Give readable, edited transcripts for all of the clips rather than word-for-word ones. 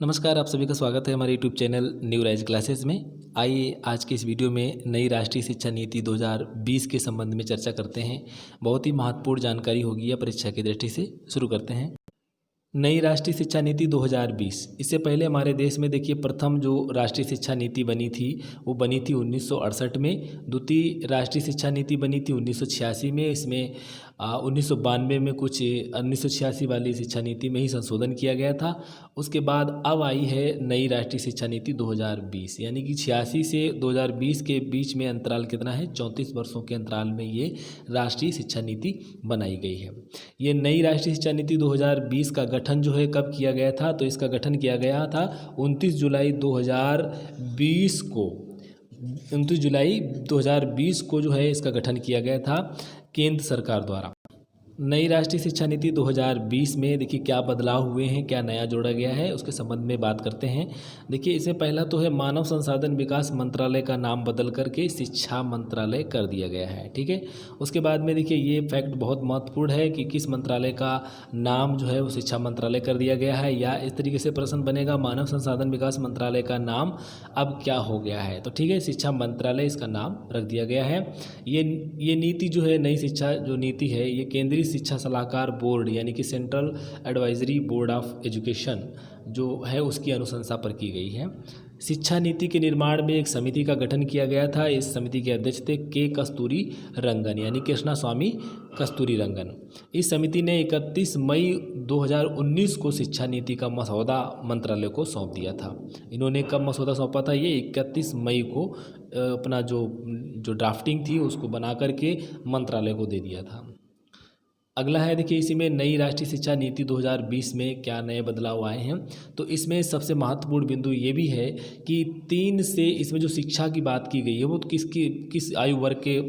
नमस्कार, आप सभी का स्वागत है हमारे YouTube channel new rise classes में। आइए आज के इस वीडियो में नई राष्ट्रीय शिक्षा नीति 2020 के संबंध में चर्चा करते हैं। बहुत ही महत्वपूर्ण जानकारी होगी यह परीक्षा की दृष्टि से। शुरू करते हैं। नई राष्ट्रीय शिक्षा नीति 2020। इससे पहले हमारे देश में देखिए प्रथम जो राष्ट्रीय शिक्षा नीति बनी थी वो बनी थी 1968 में। द्वितीय राष्ट्रीय शिक्षा नीति बनी थी 1986 में। इसमें 1992 में कुछ 1986 वाली शिक्षा नीति में ही संशोधन किया गया था। उसके बाद अब आई है नई राष्ट्रीय शिक्षा नीति 2020, यानी कि 86 से 2020 के बीच में अंतराल कितना है, 34 वर्षों के अंतराल में ये राष्ट्रीय शिक्षा नीति बनाई गई है। ये नई राष्ट्रीय शिक्षा नीति 2020 का गठन जो है कब किया गया था, तो इसका गठन किया गया था 29 जुलाई 2020 को। 29 जुलाई 2020 को जो है इसका गठन किया गया था केंद्र सरकार द्वारा। नई राष्ट्रीय शिक्षा नीति 2020 में देखिए क्या बदलाव हुए हैं, क्या नया जोड़ा गया है, उसके संबंध में बात करते हैं। देखिए इसमें पहला तो है मानव संसाधन विकास मंत्रालय का नाम बदल करके शिक्षा मंत्रालय कर दिया गया है। ठीक है। उसके बाद में देखिए ये फैक्ट बहुत महत्वपूर्ण है कि किस मंत्रालय का नाम जो है वो शिक्षा मंत्रालय कर दिया गया है, या इस तरीके से प्रश्न बनेगा मानव संसाधन विकास मंत्रालय का नाम अब क्या हो गया है। तो ठीक है, शिक्षा मंत्रालय इसका नाम रख दिया गया है। ये नीति जो है, नई शिक्षा जो नीति है, ये केंद्रीय शिक्षा सलाहकार बोर्ड यानी कि central advisory board of education जो है उसकी अनुशंसा पर की गई है। शिक्षा नीति के निर्माण में एक समिति का गठन किया गया था। इस समिति के अध्यक्ष थे के कस्तूरी रंगन, यानी कृष्णा स्वामी कस्तूरी रंगन। इस समिति ने 31 मई 2019 को शिक्षा नीति का मसौदा मंत्रालय को सौंप दिया था। इन्होंने कब मसौदा सौंपा था, ये 31 मई को अपना जो ड्राफ्टिंग थी उसको बना करके मंत्रालय को दे दिया था। अगला है देखिए इसी में नई राष्ट्रीय शिक्षा नीति 2020 में क्या नए बदलाव आए हैं। तो इसमें सबसे महत्वपूर्ण बिंदु ये भी है कि 3 से, इसमें जो शिक्षा की बात की गई है वो किस आयु वर्ग के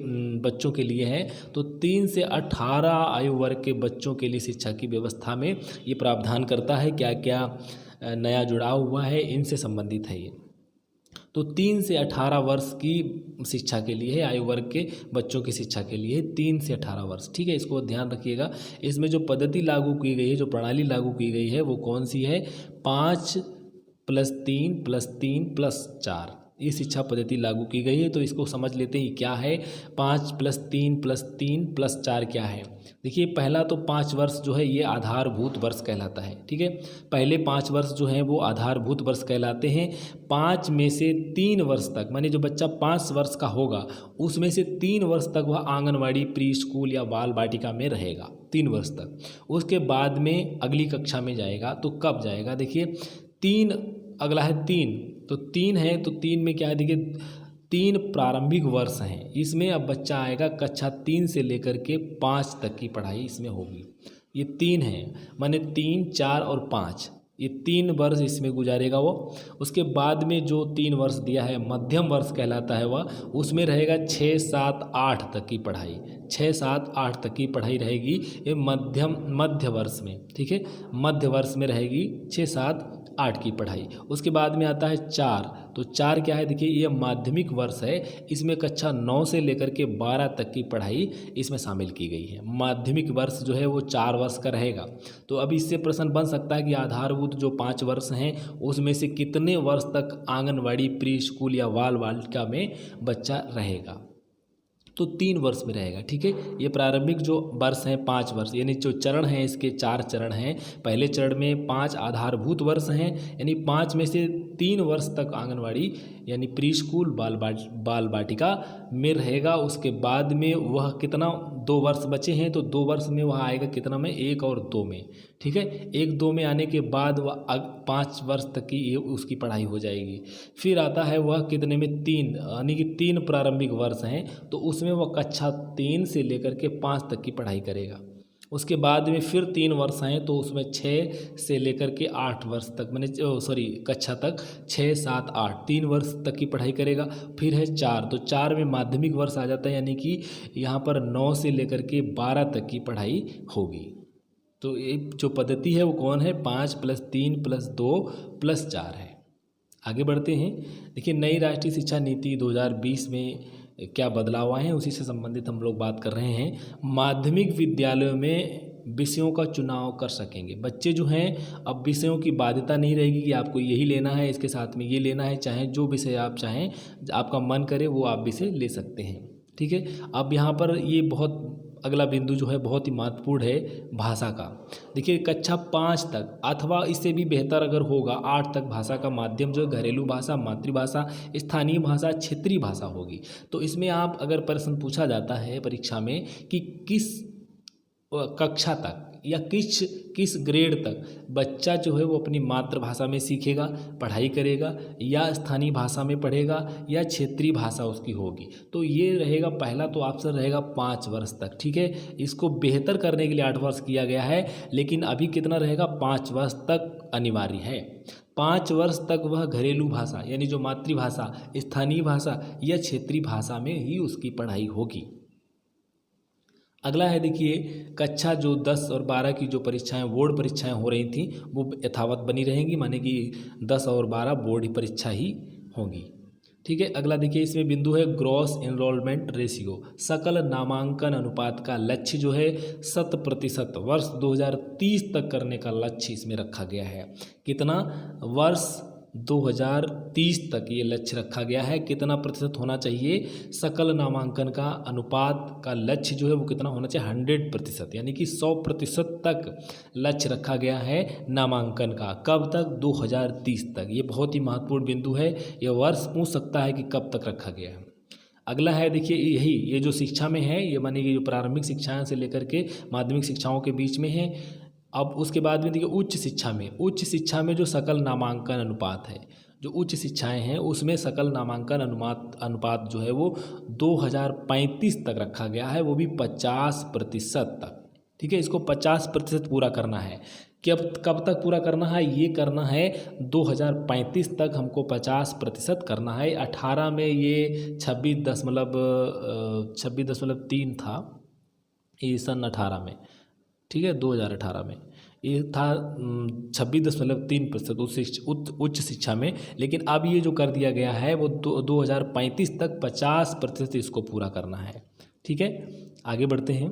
बच्चों के लिए है, तो 3 से 18 आयु वर्ग के बच्चों के लिए शिक्षा की व्यवस्था में ये प्रावधान करता है। क्या क्या नया जुड़ाव हुआ है, इनसे संबंधित है ये। तो 3 से 18 वर्ष की शिक्षा के लिए है, आयु वर्ग के बच्चों की शिक्षा के लिए 3 से 18 वर्ष। ठीक है, इसको ध्यान रखिएगा। इसमें जो पद्धति लागू की गई है, जो प्रणाली लागू की गई है वो कौन सी है, 5+3+3+4 ये शिक्षा पद्धति लागू की गई है। तो इसको समझ लेते हैं क्या है 5+3+3+4 क्या है। देखिए पहला तो 5 वर्ष जो है ये आधारभूत वर्ष कहलाता है। ठीक है, पहले 5 वर्ष जो हैं वो आधारभूत वर्ष कहलाते हैं। 5 में से 3 वर्ष तक, माने जो बच्चा 5 वर्ष का होगा उसमें से 3 वर्ष तक वह आंगनवाड़ी, प्री स्कूल या बाल बाटिका में रहेगा 3 वर्ष तक। उसके बाद में अगली कक्षा में जाएगा। तो कब जाएगा, देखिए 3, अगला है 3, तो 3 है, तो 3 में क्या है, देखिए 3 प्रारंभिक वर्ष हैं। इसमें अब बच्चा आएगा कक्षा 3 से लेकर के 5 तक की पढ़ाई इसमें होगी। ये 3 है, माने 3, 4 और 5, ये 3 वर्ष इसमें गुजारेगा वो। उसके बाद में जो 3 वर्ष दिया है मध्यम वर्ष कहलाता है वह, उसमें रहेगा 6, 7, 8 तक की पढ़ाई। 6, 7, 8 तक की पढ़ाई रहेगी ये मध्य वर्ष में। ठीक है, मध्य वर्ष में रहेगी 6, 7, 8 की पढ़ाई। उसके बाद में आता है 4, तो 4 क्या है, देखिए ये माध्यमिक वर्ष है। इसमें कक्षा 9 से लेकर के 12 तक की पढ़ाई इसमें शामिल की गई है। माध्यमिक वर्ष जो है वो 4 वर्ष का रहेगा। तो अब इससे प्रश्न बन सकता है कि आधारभूत जो 5 वर्ष हैं उसमें से कितने वर्ष तक आंगनवाड़ी, प्री स्कूल या बाल बालिका में बच्चा रहेगा, तो 3 वर्ष में रहेगा। ठीक है, ये प्रारंभिक जो वर्ष हैं 5 वर्ष, यानी जो चरण हैं इसके 4 चरण हैं। पहले चरण में 5 आधारभूत वर्ष हैं, यानी 5 में से 3 वर्ष तक आंगनवाड़ी यानी प्री स्कूल, बाल बाटिका में रहेगा। उसके बाद में वह कितना, 2 वर्ष बचे हैं, तो 2 वर्ष में वह आएगा कितना में, 1 और 2 में। ठीक है, 1, 2 में आने के बाद वह 5 वर्ष तक की ये उसकी पढ़ाई हो जाएगी। फिर आता है वह कितने में, 3, यानी कि 3 प्रारंभिक वर्ष हैं, तो उसमें वह कक्षा 3 से लेकर के 5 तक की पढ़ाई करेगा। उसके बाद में फिर 3 वर्ष हैं, तो उसमें 6 से लेकर के 8 वर्ष तक, मैंने कक्षा तक 6, 7, 8 3 वर्ष तक की पढ़ाई करेगा। फिर है 4, तो 4 में माध्यमिक वर्ष आ जाता है, यानी कि यहाँ पर 9 से लेकर के 12 तक की पढ़ाई होगी। तो ये जो पद्धति है वो कौन है, 5+3+2+4 है। आगे बढ़ते हैं। देखिए नई राष्ट्रीय शिक्षा नीति 2020 में क्या बदलाव आए हैं उसी से संबंधित हम लोग बात कर रहे हैं। माध्यमिक विद्यालयों में विषयों का चुनाव कर सकेंगे। बच्चे जो हैं अब विषयों की बाध्यता नहीं रहेगी कि आपको यही लेना है, इसके साथ में ये लेना है, चाहे जो विषय आप चाहें, आपका मन करे वो आप विषय ले सकते हैं। ठीक है, अब यहाँ पर ये बहुत अगला बिंदु जो है बहुत ही महत्वपूर्ण है भाषा का। देखिए कक्षा 5 तक अथवा इससे भी बेहतर अगर होगा 8 तक भाषा का माध्यम जो है घरेलू भाषा, मातृभाषा, स्थानीय भाषा, क्षेत्रीय भाषा होगी। तो इसमें आप अगर प्रश्न पूछा जाता है परीक्षा में कि किस कक्षा तक या किस ग्रेड तक बच्चा जो है वो अपनी मातृभाषा में सीखेगा, पढ़ाई करेगा, या स्थानीय भाषा में पढ़ेगा, या क्षेत्रीय भाषा उसकी होगी, तो ये रहेगा पहला तो ऑप्शन रहेगा 5 वर्ष तक। ठीक है, इसको बेहतर करने के लिए 8 वर्ष किया गया है, लेकिन अभी कितना रहेगा 5 वर्ष तक अनिवार्य है। 5 वर्ष तक वह घरेलू भाषा यानी जो मातृभाषा, स्थानीय भाषा या क्षेत्रीय भाषा में ही उसकी पढ़ाई होगी। अगला है देखिए कक्षा जो 10 और 12 की जो परीक्षाएं बोर्ड परीक्षाएं हो रही थी वो यथावत बनी रहेंगी, माने कि 10 और 12 बोर्ड परीक्षा ही होंगी। ठीक है, अगला देखिए इसमें बिंदु है ग्रॉस एनरोलमेंट रेशियो, सकल नामांकन अनुपात का लक्ष्य जो है 100% वर्ष 2030 तक करने का लक्ष्य इसमें रखा गया है। कितना? वर्ष 2030 तक ये लक्ष्य रखा गया है। कितना प्रतिशत होना चाहिए? सकल नामांकन का अनुपात का लक्ष्य जो है वो कितना होना चाहिए? 100%, यानी कि 100% तक लक्ष्य रखा गया है नामांकन का। कब तक? 2030 तक। ये बहुत ही महत्वपूर्ण बिंदु है, ये वर्ष पूछ सकता है कि कब तक रखा गया है। अगला है देखिए ये जो शिक्षा में है, ये माने कि जो प्रारंभिक शिक्षाएं से लेकर के माध्यमिक शिक्षाओं के बीच में है। अब उसके बाद में देखिए उच्च शिक्षा में जो सकल नामांकन अनुपात है, जो उच्च शिक्षाएं हैं उसमें सकल नामांकन अनुपात जो है वो 2035 तक रखा गया है, वो भी 50% तक। ठीक है, इसको 50% पूरा करना है। कब तक पूरा करना है? ये करना है 2035 तक हमको 50% करना है। 18 में ये 26.3 था, ये सन 18 में। ठीक है, 2018 में ये था 26.3% उच्च शिक्षा में, लेकिन अब ये जो कर दिया गया है वो 2035 तक 50% इसको पूरा करना है। ठीक है, आगे बढ़ते हैं।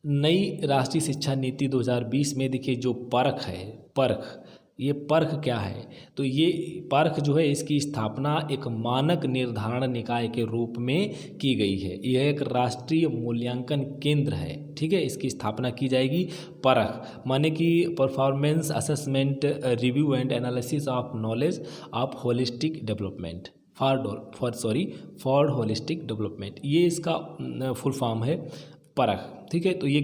नई राष्ट्रीय शिक्षा नीति 2020 में देखिए जो ये परख क्या है? तो ये परख जो है इसकी स्थापना एक मानक निर्धारण निकाय के रूप में की गई है। यह एक राष्ट्रीय मूल्यांकन केंद्र है। ठीक है, इसकी स्थापना की जाएगी। परख माने कि performance assessment review and analysis of knowledge of holistic development for holistic development, ये इसका फुल फॉर्म है परख। ठीक है, तो ये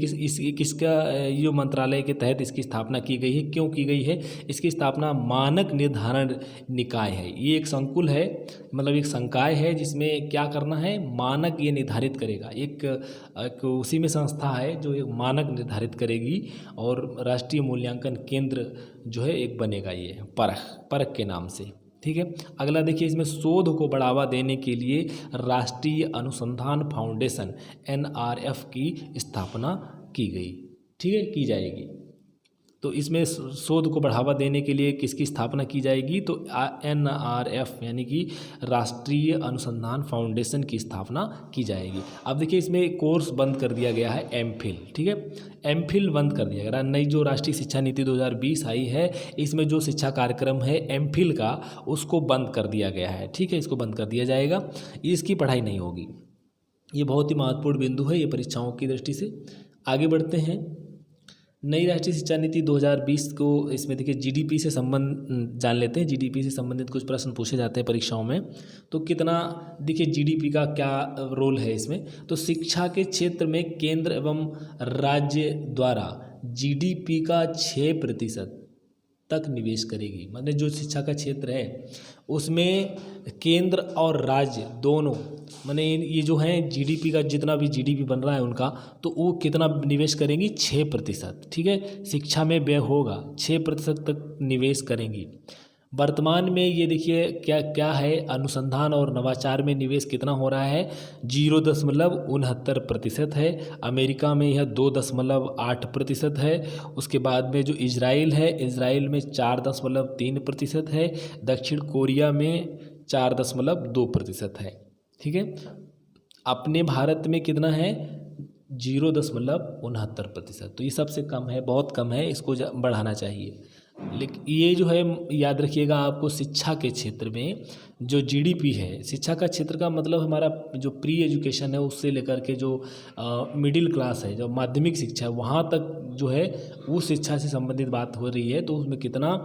किसका जो मंत्रालय के तहत इसकी स्थापना की गई है, क्यों की गई है? इसकी स्थापना मानक निर्धारण निकाय है। ये एक संकुल है, मतलब एक संकाय है जिसमें क्या करना है? मानक ये निर्धारित करेगा। एक उसी में संस्था है जो एक मानक निर्धारित करेगी और राष्ट्रीय मूल्यांकन केंद्र जो है एक बनेगा ये परख के नाम से। ठीक है, अगला देखिए इसमें शोध को बढ़ावा देने के लिए राष्ट्रीय अनुसंधान फाउंडेशन NRF की स्थापना की गई। ठीक है, की जाएगी। तो इसमें शोध को बढ़ावा देने के लिए किसकी स्थापना की जाएगी? तो NRF यानी कि राष्ट्रीय अनुसंधान फाउंडेशन की स्थापना की जाएगी। अब देखिए इसमें कोर्स बंद कर दिया गया है एमफिल। ठीक है, एमफिल बंद कर दिया गया। नई जो राष्ट्रीय शिक्षा नीति 2020 आई है, इसमें जो शिक्षा कार्यक्रम है एमफिल का, उसको बंद कर दिया गया है। ठीक है, इसको बंद कर दिया जाएगा, इसकी पढ़ाई नहीं होगी। ये बहुत ही महत्वपूर्ण बिंदु है ये परीक्षाओं की दृष्टि से। आगे बढ़ते हैं। नई राष्ट्रीय शिक्षा नीति 2020 को, इसमें देखिए जीडीपी से संबंध जान लेते हैं। जीडीपी से संबंधित कुछ प्रश्न पूछे जाते हैं परीक्षाओं में। तो कितना देखिए जीडीपी का क्या रोल है इसमें? तो शिक्षा के क्षेत्र में केंद्र एवं राज्य द्वारा जीडीपी का 6% तक निवेश करेगी। मतलब जो शिक्षा का क्षेत्र है उसमें केंद्र और राज्य दोनों, माने ये जो है जीडीपी का जितना भी जीडीपी बन रहा है उनका, तो वो कितना निवेश करेंगी? 6%। ठीक है, शिक्षा में व्यय होगा 6% तक निवेश करेंगी। वर्तमान में ये देखिए क्या है, अनुसंधान और नवाचार में निवेश कितना हो रहा है? 0.69% है। अमेरिका में यह 2.8% है। उसके बाद में जो इजराइल है, इजराइल में 4.3% है। दक्षिण कोरिया में 4.2% है। ठीक है, अपने भारत में कितना है? 0.69%। तो ये सबसे कम है, बहुत कम है, इसको बढ़ाना चाहिए। लेकिन ये जो है याद रखिएगा, आपको शिक्षा के क्षेत्र में जो जीडीपी है, शिक्षा का क्षेत्र का मतलब हमारा जो प्री एजुकेशन है उससे लेकर के जो मिडिल क्लास है, जो माध्यमिक शिक्षा है, वहाँ तक जो है उस शिक्षा से संबंधित बात हो रही है। तो उसमें कितना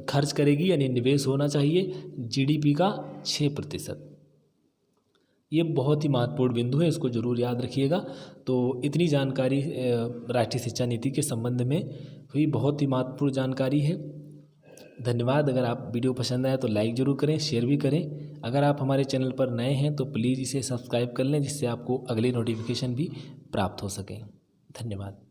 खर्च करेगी, यानी निवेश होना चाहिए जीडीपी का 6%। ये बहुत ही महत्वपूर्ण बिंदु है, इसको ज़रूर याद रखिएगा। तो इतनी जानकारी राष्ट्रीय शिक्षा नीति के संबंध में हुई, बहुत ही महत्वपूर्ण जानकारी है। धन्यवाद। अगर आप वीडियो पसंद आया तो लाइक ज़रूर करें, शेयर भी करें। अगर आप हमारे चैनल पर नए हैं तो प्लीज़ इसे सब्सक्राइब कर लें, जिससे आपको अगले नोटिफिकेशन भी प्राप्त हो सकें। धन्यवाद।